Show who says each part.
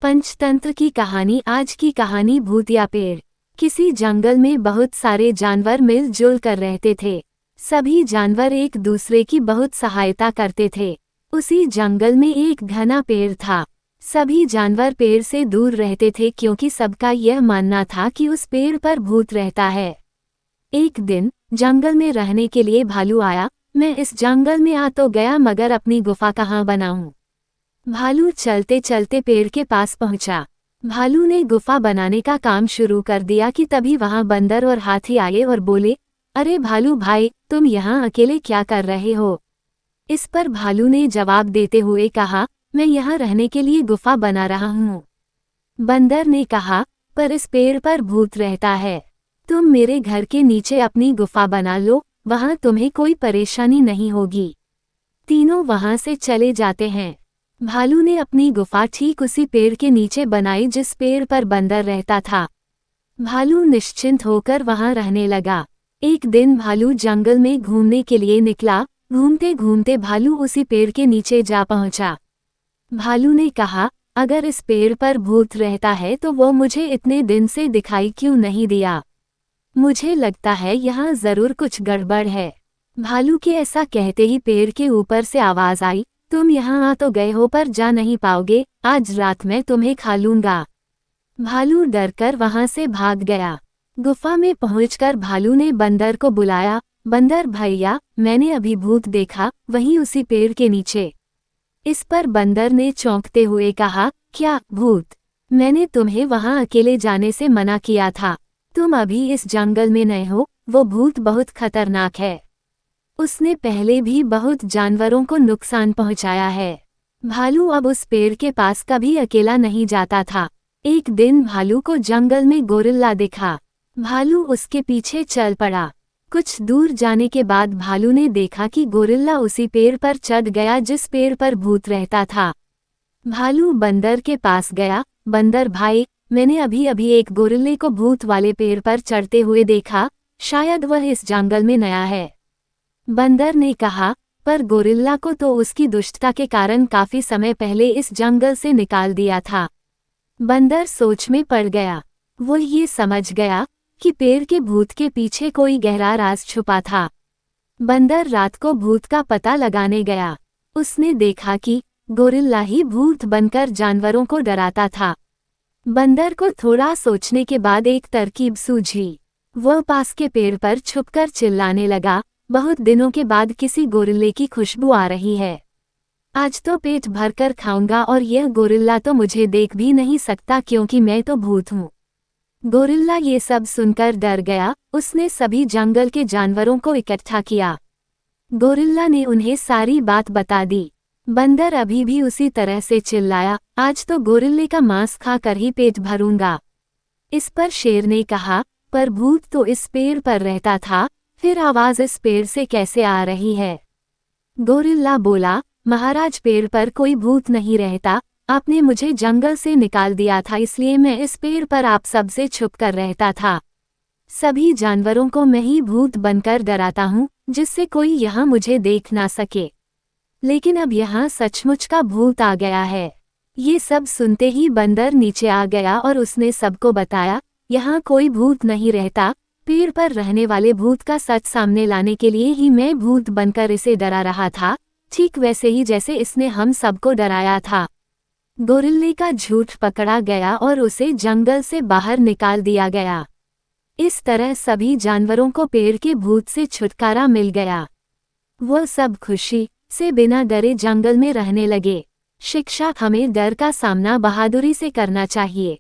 Speaker 1: पंचतंत्र की कहानी। आज की कहानी भूत या पेड़। किसी जंगल में बहुत सारे जानवर मिलजुल कर रहते थे। सभी जानवर एक दूसरे की बहुत सहायता करते थे। उसी जंगल में एक घना पेड़ था। सभी जानवर पेड़ से दूर रहते थे क्योंकि सबका यह मानना था कि उस पेड़ पर भूत रहता है। एक दिन जंगल में रहने के लिए भालू आया। मैं इस जंगल में आ तो गया मगर अपनी गुफा कहाँ बनाऊं? भालू चलते चलते पेड़ के पास पहुंचा। भालू ने गुफा बनाने का काम शुरू कर दिया कि तभी वहां बंदर और हाथी आए और बोले, अरे भालू भाई, तुम यहाँ अकेले क्या कर रहे हो? इस पर भालू ने जवाब देते हुए कहा, मैं यहाँ रहने के लिए गुफा बना रहा हूँ। बंदर ने कहा, पर इस पेड़ पर भूत रहता है। तुम मेरे घर के नीचे अपनी गुफा बना लो, वहां तुम्हें कोई परेशानी नहीं होगी। तीनों वहां से चले जाते हैं। भालू ने अपनी गुफा ठीक उसी पेड़ के नीचे बनाई जिस पेड़ पर बंदर रहता था। भालू निश्चिंत होकर वहां रहने लगा। एक दिन भालू जंगल में घूमने के लिए निकला। घूमते घूमते भालू उसी पेड़ के नीचे जा पहुंचा। भालू ने कहा, अगर इस पेड़ पर भूत रहता है तो वो मुझे इतने दिन से दिखाई क्यों नहीं दिया? मुझे लगता है यहाँ जरूर कुछ गड़बड़ है। भालू के ऐसा कहते ही पेड़ के ऊपर से आवाज आई, तुम यहाँ आ तो गए हो पर जा नहीं पाओगे, आज रात मैं तुम्हें खा लूंगा। भालू डरकर वहां से भाग गया। गुफा में पहुंचकर भालू ने बंदर को बुलाया, बंदर भैया, मैंने अभी भूत देखा, वहीं उसी पेड़ के नीचे। इस पर बंदर ने चौंकते हुए कहा, क्या भूत? मैंने तुम्हें वहां अकेले जाने से मना किया था। तुम अभी इस जंगल में नए हो, वो भूत बहुत खतरनाक है। उसने पहले भी बहुत जानवरों को नुकसान पहुंचाया है। भालू अब उस पेड़ के पास कभी अकेला नहीं जाता था। एक दिन भालू को जंगल में गोरिल्ला दिखा। भालू उसके पीछे चल पड़ा। कुछ दूर जाने के बाद भालू ने देखा कि गोरिल्ला उसी पेड़ पर चढ़ गया जिस पेड़ पर भूत रहता था। भालू बंदर के पास गया, बंदर भाई, मैंने अभी अभी एक गोरिल्ले को भूत वाले पेड़ पर चढ़ते हुए देखा, शायद वह इस जंगल में नया है। बंदर ने कहा, पर गोरिल्ला को तो उसकी दुष्टता के कारण काफी समय पहले इस जंगल से निकाल दिया था। बंदर सोच में पड़ गया। वो ये समझ गया कि पेड़ के भूत के पीछे कोई गहरा राज छुपा था। बंदर रात को भूत का पता लगाने गया। उसने देखा कि गोरिल्ला ही भूत बनकर जानवरों को डराता था। बंदर को थोड़ा सोचने के बाद एक तरकीब सूझी। वह पास के पेड़ पर छुपकर चिल्लाने लगा, बहुत दिनों के बाद किसी गोरिल्ले की खुशबू आ रही है। आज तो पेट भरकर खाऊंगा और यह गोरिल्ला तो मुझे देख भी नहीं सकता क्योंकि मैं तो भूत हूँ। गोरिल्ला ये सब सुनकर डर गया। उसने सभी जंगल के जानवरों को इकट्ठा किया। गोरिल्ला ने उन्हें सारी बात बता दी। बंदर अभी भी उसी तरह से चिल्लाया, आज तो गोरिल्ले का मांस खाकर ही पेट भरूंगा। इस पर शेर ने कहा, पर भूत तो इस पेड़ पर रहता था, फिर आवाज इस पेड़ से कैसे आ रही है? गोरिल्ला बोला, महाराज, पेड़ पर कोई भूत नहीं रहता, आपने मुझे जंगल से निकाल दिया था, इसलिए मैं इस पेड़ पर आप सबसे छुप कर रहता था। सभी जानवरों को मैं ही भूत बनकर डराता हूँ, जिससे कोई यहाँ मुझे देख ना सके। लेकिन अब यहाँ सचमुच का भूत आ गया है। ये सब सुनते ही बंदर नीचे आ गया और उसने सबको बताया, यहाँ कोई भूत नहीं रहता, पेड़ पर रहने वाले भूत का सच सामने लाने के लिए ही मैं भूत बनकर इसे डरा रहा था, ठीक वैसे ही जैसे इसने हम सबको डराया था। गोरिल्ले का झूठ पकड़ा गया और उसे जंगल से बाहर निकाल दिया गया। इस तरह सभी जानवरों को पेड़ के भूत से छुटकारा मिल गया। वो सब खुशी से बिना डरे जंगल में रहने लगे। शिक्षा: हमें डर का सामना बहादुरी से करना चाहिए।